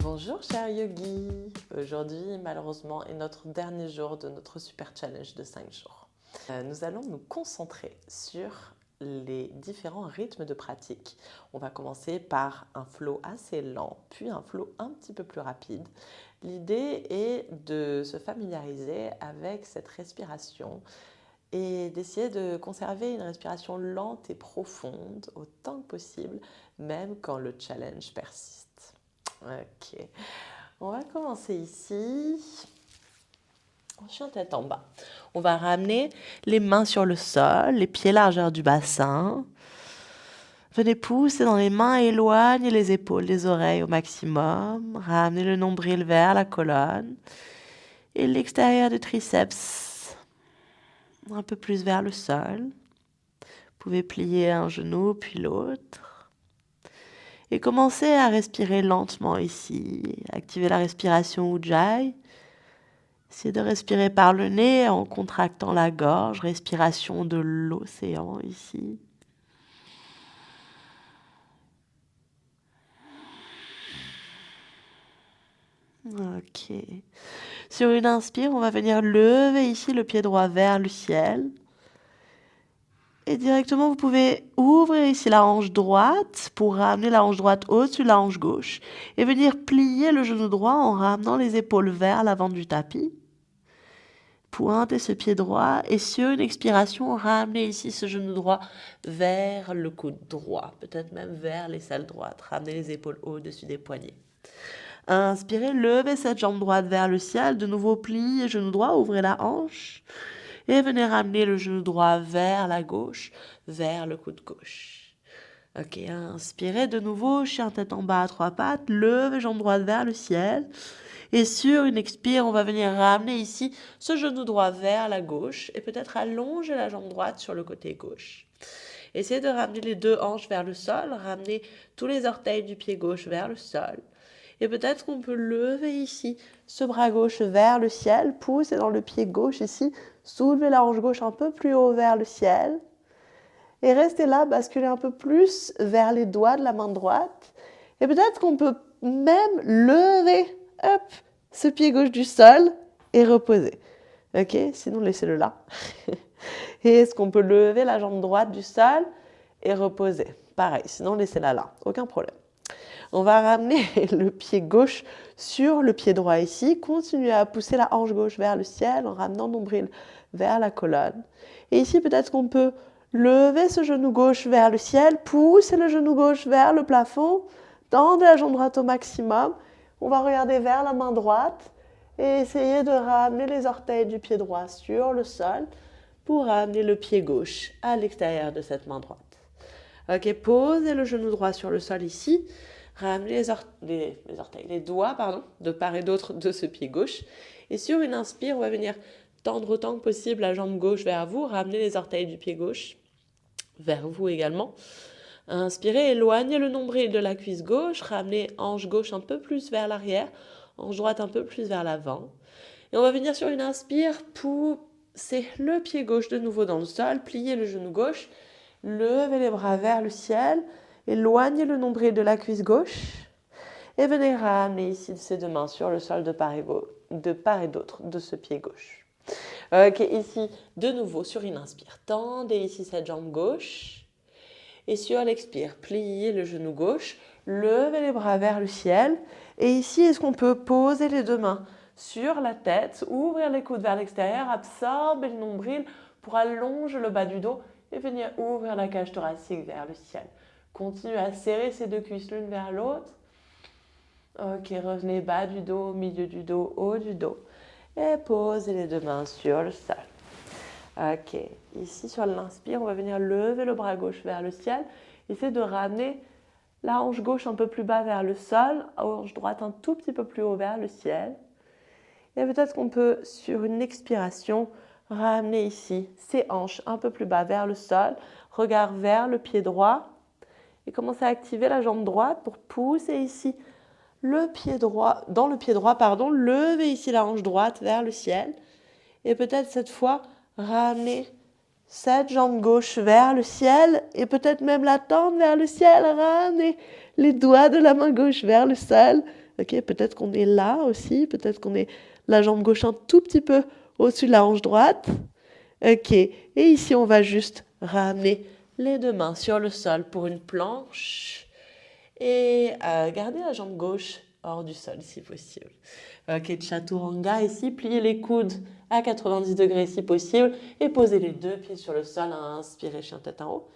Bonjour chers yogis. Aujourd'hui malheureusement est notre dernier jour de notre super challenge de 5 jours. Nous allons nous concentrer sur les différents rythmes de pratique. On va commencer par un flow assez lent, puis un flow un petit peu plus rapide. L'idée est de se familiariser avec cette respiration et d'essayer de conserver une respiration lente et profonde autant que possible, même quand le challenge persiste. Ok, on va commencer ici. Chien tête en bas. On va ramener les mains sur le sol, les pieds largeur du bassin. Venez pousser dans les mains, éloignez les épaules des oreilles au maximum. Ramenez le nombril vers la colonne et l'extérieur du triceps un peu plus vers le sol. Vous pouvez plier un genou puis l'autre. Et commencez à respirer lentement ici. Activez la respiration Ujjayi. Essayez de respirer par le nez en contractant la gorge. Respiration de l'océan ici. Ok. Sur une inspire, on va venir lever ici le pied droit vers le ciel. Et directement, vous pouvez ouvrir ici la hanche droite pour ramener la hanche droite au-dessus de la hanche gauche. Et venir plier le genou droit en ramenant les épaules vers l'avant du tapis. Pointez ce pied droit et sur une expiration, ramenez ici ce genou droit vers le coude droit. Peut-être même vers l'aisselle droite. Ramenez les épaules au-dessus des poignets. Inspirez, levez cette jambe droite vers le ciel. De nouveau, pliez genou droit, ouvrez la hanche. Et venez ramener le genou droit vers la gauche, vers le coude gauche. Ok, inspirez de nouveau, chien tête en bas à trois pattes, levez jambe droite vers le ciel. Et sur une expire, on va venir ramener ici ce genou droit vers la gauche et peut-être allonger la jambe droite sur le côté gauche. Essayez de ramener les deux hanches vers le sol, ramener tous les orteils du pied gauche vers le sol. Et peut-être qu'on peut lever ici ce bras gauche vers le ciel, pousser dans le pied gauche ici, soulever la hanche gauche un peu plus haut vers le ciel. Et rester là, basculer un peu plus vers les doigts de la main droite. Et peut-être qu'on peut même lever, hop, ce pied gauche du sol et reposer. Ok, sinon laissez-le là. Et est-ce qu'on peut lever la jambe droite du sol et reposer? Pareil, sinon laissez-la là, aucun problème. On va ramener le pied gauche sur le pied droit ici. Continuez à pousser la hanche gauche vers le ciel en ramenant le nombril vers la colonne. Et ici, peut-être qu'on peut lever ce genou gauche vers le ciel, pousser le genou gauche vers le plafond, tendez la jambe droite au maximum. On va regarder vers la main droite et essayer de ramener les orteils du pied droit sur le sol pour ramener le pied gauche à l'extérieur de cette main droite. Ok, posez le genou droit sur le sol ici. Ramenez les doigts de part et d'autre de ce pied gauche. Et sur une inspire, on va venir tendre autant que possible la jambe gauche vers vous. Ramenez les orteils du pied gauche vers vous également. Inspirez, éloignez le nombril de la cuisse gauche. Ramenez hanche gauche un peu plus vers l'arrière. Hanche droite un peu plus vers l'avant. Et on va venir sur une inspire, pousser le pied gauche de nouveau dans le sol. Pliez le genou gauche. Levez les bras vers le ciel. Éloignez le nombril de la cuisse gauche et venez ramener ici ces deux mains sur le sol de part et d'autre de ce pied gauche. Ok, ici, de nouveau sur une inspire, tendez ici cette jambe gauche et sur l'expire, pliez le genou gauche, levez les bras vers le ciel et ici, est-ce qu'on peut poser les deux mains sur la tête, ouvrir les coudes vers l'extérieur, absorber le nombril pour allonger le bas du dos et venir ouvrir la cage thoracique vers le ciel. Continuez à serrer ces deux cuisses l'une vers l'autre. Ok, revenez bas du dos, milieu du dos, haut du dos. Et posez les deux mains sur le sol. Ok, ici sur l'inspire, on va venir lever le bras gauche vers le ciel. Essayez de ramener la hanche gauche un peu plus bas vers le sol, hanche droite un tout petit peu plus haut vers le ciel. Et peut-être qu'on peut, sur une expiration, ramener ici ces hanches un peu plus bas vers le sol, regard vers le pied droit. Et commencez à activer la jambe droite pour pousser ici le pied droit, levez ici la hanche droite vers le ciel. Et peut-être cette fois, ramener cette jambe gauche vers le ciel et peut-être même la tendre vers le ciel. Ramener les doigts de la main gauche vers le sol. Ok, peut-être qu'on est là aussi, peut-être qu'on est la jambe gauche un tout petit peu au-dessus de la hanche droite. Ok, et ici on va juste ramener les deux mains sur le sol pour une planche et garder la jambe gauche hors du sol si possible. Ok, chaturanga ici, pliez les coudes à 90 degrés si possible et posez les deux pieds sur le sol, inspirez chien tête en haut.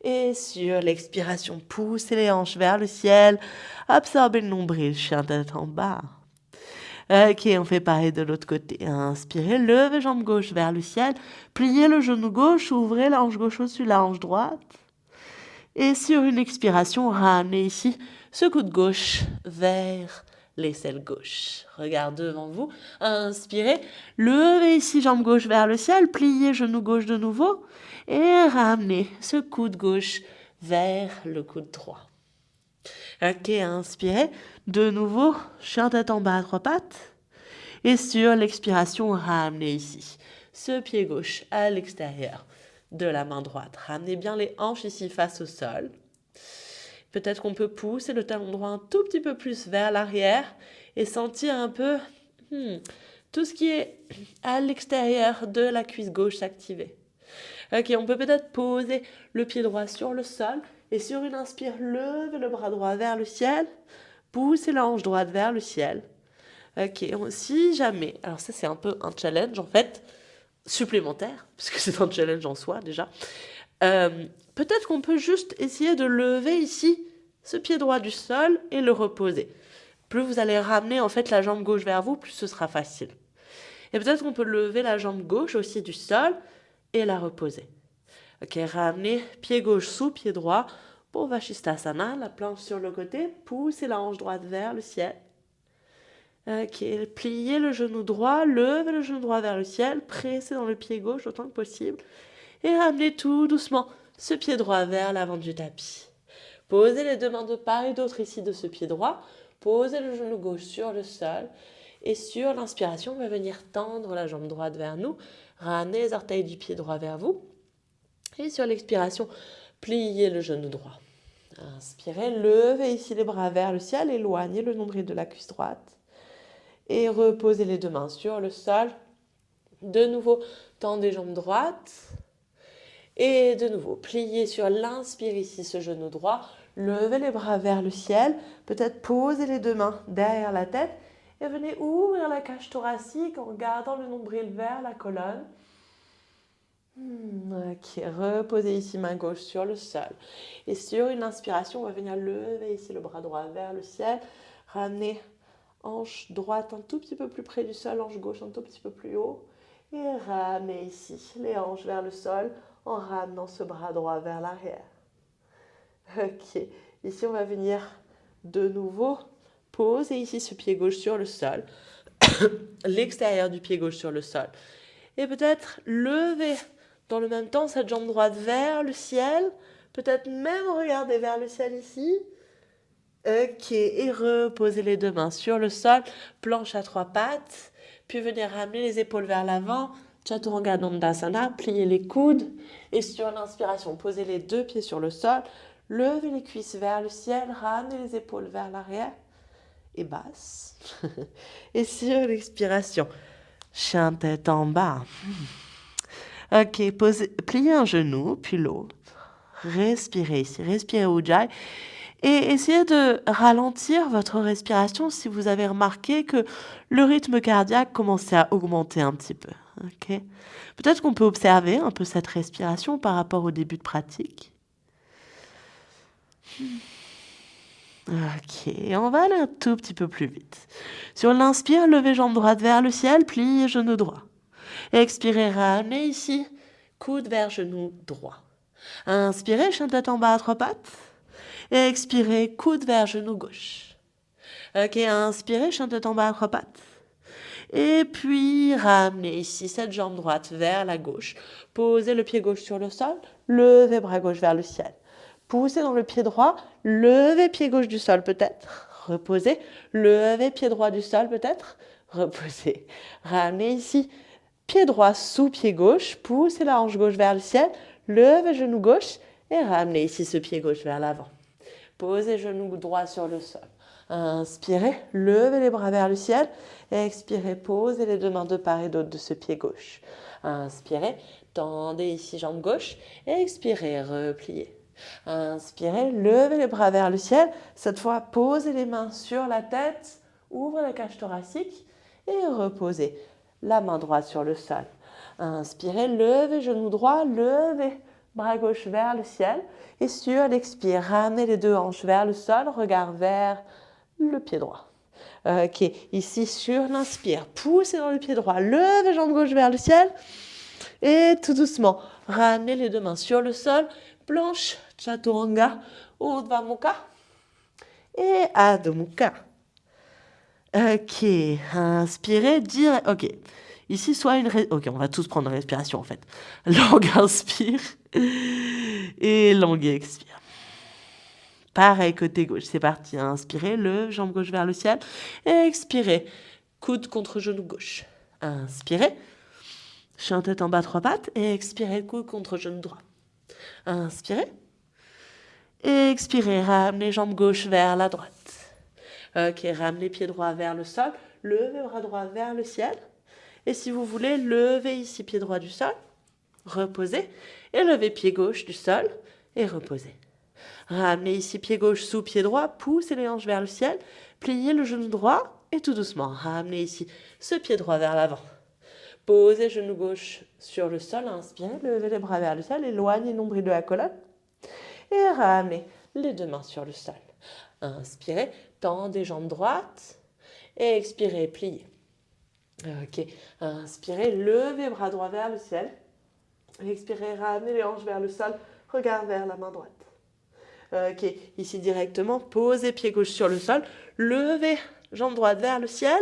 Et sur l'expiration, poussez les hanches vers le ciel, absorbez le nombril, chien tête en bas. Ok, on fait pareil de l'autre côté. Inspirez, levez jambe gauche vers le ciel, pliez le genou gauche, ouvrez la hanche gauche au-dessus de la hanche droite. Et sur une expiration, ramenez ici ce coude gauche vers l'aisselle gauche. Regard devant vous. Inspirez, levez ici jambe gauche vers le ciel, pliez genou gauche de nouveau et ramenez ce coude gauche vers le coude droit. Ok, inspirez. De nouveau, chien tête en bas à trois pattes. Et sur l'expiration, ramenez ici ce pied gauche à l'extérieur de la main droite. Ramenez bien les hanches ici face au sol. Peut-être qu'on peut pousser le talon droit un tout petit peu plus vers l'arrière et sentir un peu tout ce qui est à l'extérieur de la cuisse gauche s'activer. Ok, on peut peut-être poser le pied droit sur le sol et sur une inspire, levez le bras droit vers le ciel, poussez la hanche droite vers le ciel. Ok, si jamais, alors ça c'est un peu un challenge en fait, supplémentaire, parce que c'est un challenge en soi déjà, peut-être qu'on peut juste essayer de lever ici ce pied droit du sol et le reposer. Plus vous allez ramener en fait la jambe gauche vers vous, plus ce sera facile. Et peut-être qu'on peut lever la jambe gauche aussi du sol et la reposer. Ok, ramenez pied gauche sous pied droit pour Vashisthasana, la planche sur le côté, poussez la hanche droite vers le ciel. Ok, pliez le genou droit, levez le genou droit vers le ciel, pressez dans le pied gauche autant que possible et ramenez tout doucement ce pied droit vers l'avant du tapis. Posez les deux mains de part et d'autre ici de ce pied droit, posez le genou gauche sur le sol et sur l'inspiration, on va venir tendre la jambe droite vers nous, ramenez les orteils du pied droit vers vous et sur l'expiration, pliez le genou droit. Inspirez, levez ici les bras vers le ciel, éloignez le nombril de la cuisse droite. Et reposez les deux mains sur le sol. De nouveau, tendez les jambes droites. Et de nouveau, pliez sur l'inspire ici ce genou droit. Levez les bras vers le ciel. Peut-être posez les deux mains derrière la tête. Et venez ouvrir la cage thoracique en gardant le nombril vers la colonne. Ok, reposez ici main gauche sur le sol. Et sur une inspiration, on va venir lever ici le bras droit vers le ciel. Ramenez hanche droite un tout petit peu plus près du sol, hanche gauche un tout petit peu plus haut. Et ramenez ici les hanches vers le sol en ramenant ce bras droit vers l'arrière. Ok, ici on va venir de nouveau poser ici ce pied gauche sur le sol, l'extérieur du pied gauche sur le sol. Et peut-être lever dans le même temps cette jambe droite vers le ciel, peut-être même regarder vers le ciel ici. Ok, et reposez les deux mains sur le sol, planche à trois pattes, puis venez ramener les épaules vers l'avant, Chaturanga Dandasana, pliez les coudes, et sur l'inspiration, posez les deux pieds sur le sol, levez les cuisses vers le ciel, ramenez les épaules vers l'arrière, et basse. Et sur l'expiration, chien tête en bas. Ok, pliez un genou, puis l'autre. Respirez ici, respirez Ujjayi. Et essayez de ralentir votre respiration si vous avez remarqué que le rythme cardiaque commençait à augmenter un petit peu. Okay. Peut-être qu'on peut observer un peu cette respiration par rapport au début de pratique. Ok, on va aller un tout petit peu plus vite. Sur l'inspire, levez jambe droite vers le ciel, pliez genou droit. Expirez, ramenez ici, coude vers genou droit. Inspirez, chien tête en bas à trois pattes. Et expirez, coude vers genou gauche. Ok, inspirez, chien tête en bas à trois pattes. Et puis, ramenez ici cette jambe droite vers la gauche. Posez le pied gauche sur le sol, levez bras gauche vers le ciel. Poussez dans le pied droit, levez pied gauche du sol peut-être. Reposez, levez pied droit du sol peut-être. Reposez. Ramenez ici, pied droit sous pied gauche, poussez la hanche gauche vers le ciel, levez genou gauche et ramenez ici ce pied gauche vers l'avant. Posez genou droit sur le sol. Inspirez, levez les bras vers le ciel. Expirez, posez les deux mains de part et d'autre de ce pied gauche. Inspirez, tendez ici jambe gauche. Expirez, repliez. Inspirez, levez les bras vers le ciel. Cette fois, posez les mains sur la tête. Ouvrez la cage thoracique et reposez la main droite sur le sol. Inspirez, levez genou droit, levez bras gauche vers le ciel. Et sur l'expire, ramenez les deux hanches vers le sol, regard vers le pied droit. Ok, ici sur l'inspire, poussez dans le pied droit, levez jambe gauche vers le ciel. Et tout doucement, ramenez les deux mains sur le sol, planche, chaturanga, urdhva mukha et adho mukha. Ok, inspirez, direct. Ok, ici soit une... Ok, on va tous prendre une respiration en fait. Longue inspire et longue expire. Pareil, côté gauche, c'est parti. Inspirez, levez, jambe gauche vers le ciel. Expirez, coude contre genou gauche. Inspirez, chien tête en bas, trois pattes. Expirez, coude contre genou droit. Inspirez. Expirez, ramenez jambe gauche vers la droite. Ok, ramenez pied droit vers le sol. Levez bras droit vers le ciel. Et si vous voulez, levez ici pied droit du sol. Reposez. Et levez pied gauche du sol. Et reposez. Ramenez ici pied gauche sous pied droit, poussez les hanches vers le ciel, pliez le genou droit et tout doucement, ramenez ici ce pied droit vers l'avant. Posez genou gauche sur le sol, inspirez, levez les bras vers le ciel, éloignez le nombril de la colonne et ramenez les deux mains sur le sol. Inspirez, tendez jambes droites et expirez, pliez. Ok, inspirez, levez bras droit vers le ciel. Expirez, ramenez les hanches vers le sol, regard vers la main droite. Ok, ici directement, posez pied gauche sur le sol, levez jambe droite vers le ciel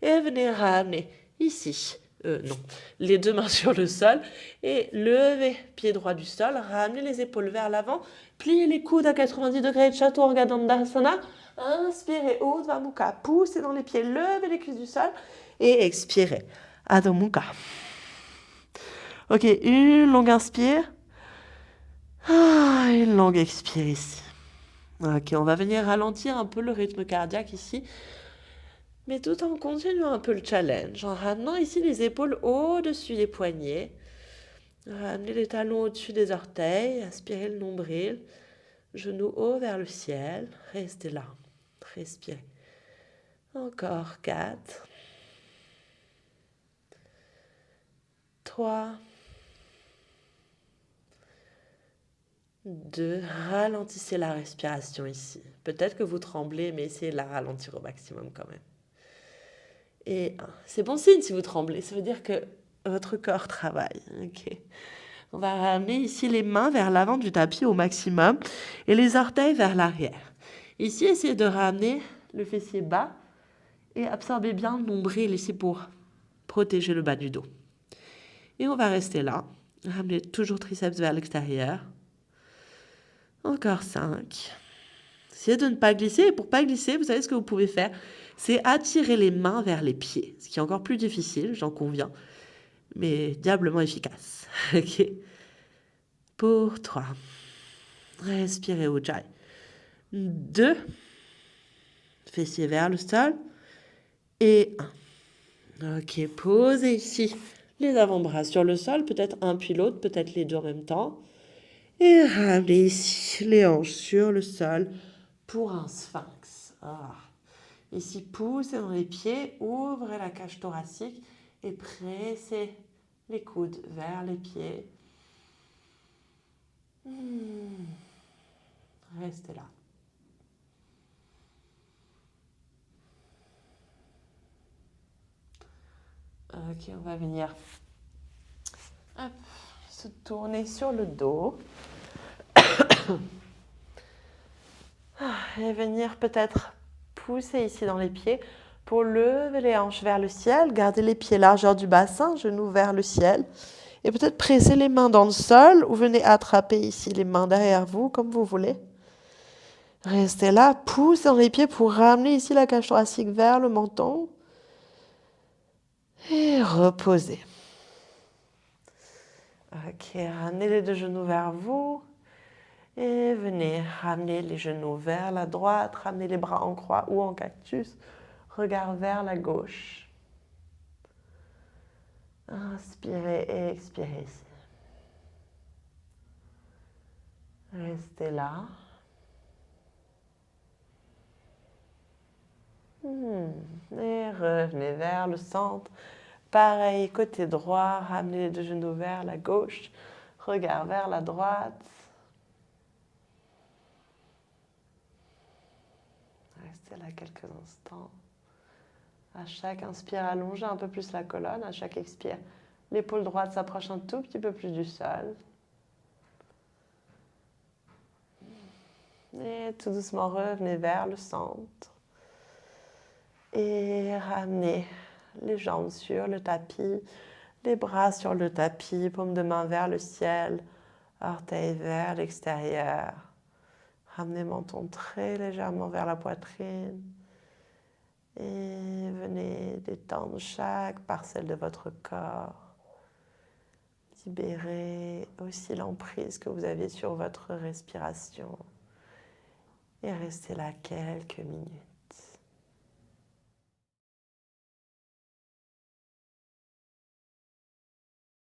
et venez ramener ici, les deux mains sur le sol et levez pied droit du sol, ramenez les épaules vers l'avant, pliez les coudes à 90 degrés, Chaturanga Dandasana, inspirez, Urdhva Mukha, poussez dans les pieds, levez les cuisses du sol et expirez, Adho Mukha. Ok, une longue inspire. Une longue expire ici. Ok, on va venir ralentir un peu le rythme cardiaque ici, mais tout en continuant un peu le challenge, en ramenant ici les épaules au-dessus des poignets. Ramenez les talons au-dessus des orteils, aspirez le nombril, genoux haut vers le ciel, restez là, respirez. Encore 4, 3, 2, ralentissez la respiration ici. Peut-être que vous tremblez, mais essayez de la ralentir au maximum quand même. Et 1, c'est bon signe si vous tremblez, ça veut dire que votre corps travaille. Ok. On va ramener ici les mains vers l'avant du tapis au maximum et les orteils vers l'arrière. Ici, essayez de ramener le fessier bas et absorbez bien le nombril ici pour protéger le bas du dos. Et on va rester là. Ramenez toujours triceps vers l'extérieur. Encore 5. Essayez de ne pas glisser. Et pour ne pas glisser, vous savez ce que vous pouvez faire, c'est attirer les mains vers les pieds. Ce qui est encore plus difficile, j'en conviens, mais diablement efficace. Ok. Pour 3. Respirez Ujjayi. 2. Fessiers vers le sol. Et 1. Ok, posez ici les avant-bras sur le sol, peut-être un puis l'autre, peut-être les deux en même temps. Et ramenez ici les hanches sur le sol pour un sphinx. Ici, poussez dans les pieds, ouvrez la cage thoracique et pressez les coudes vers les pieds. Restez là. Ok, on va venir se tourner sur le dos. Et venir peut-être pousser ici dans les pieds pour lever les hanches vers le ciel. Gardez les pieds largeur du bassin, genoux vers le ciel. Et peut-être presser les mains dans le sol ou venez attraper ici les mains derrière vous, comme vous voulez. Restez là, poussez dans les pieds pour ramener ici la cage thoracique vers le menton. Et reposez. Ok, ramenez les deux genoux vers vous. Et venez ramener les genoux vers la droite, ramenez les bras en croix ou en cactus, regard vers la gauche. Inspirez et expirez ici. Restez là. Et revenez vers le centre. Pareil, côté droit, ramenez les deux genoux vers la gauche, regard vers la droite. Restez là quelques instants. À chaque inspire, allongez un peu plus la colonne. À chaque expire, l'épaule droite s'approche un tout petit peu plus du sol. Et tout doucement, revenez vers le centre. Et ramenez les jambes sur le tapis, les bras sur le tapis, paume de main vers le ciel, orteils vers l'extérieur. Ramenez menton très légèrement vers la poitrine. Et venez détendre chaque parcelle de votre corps. Libérez aussi l'emprise que vous avez sur votre respiration. Et restez là quelques minutes.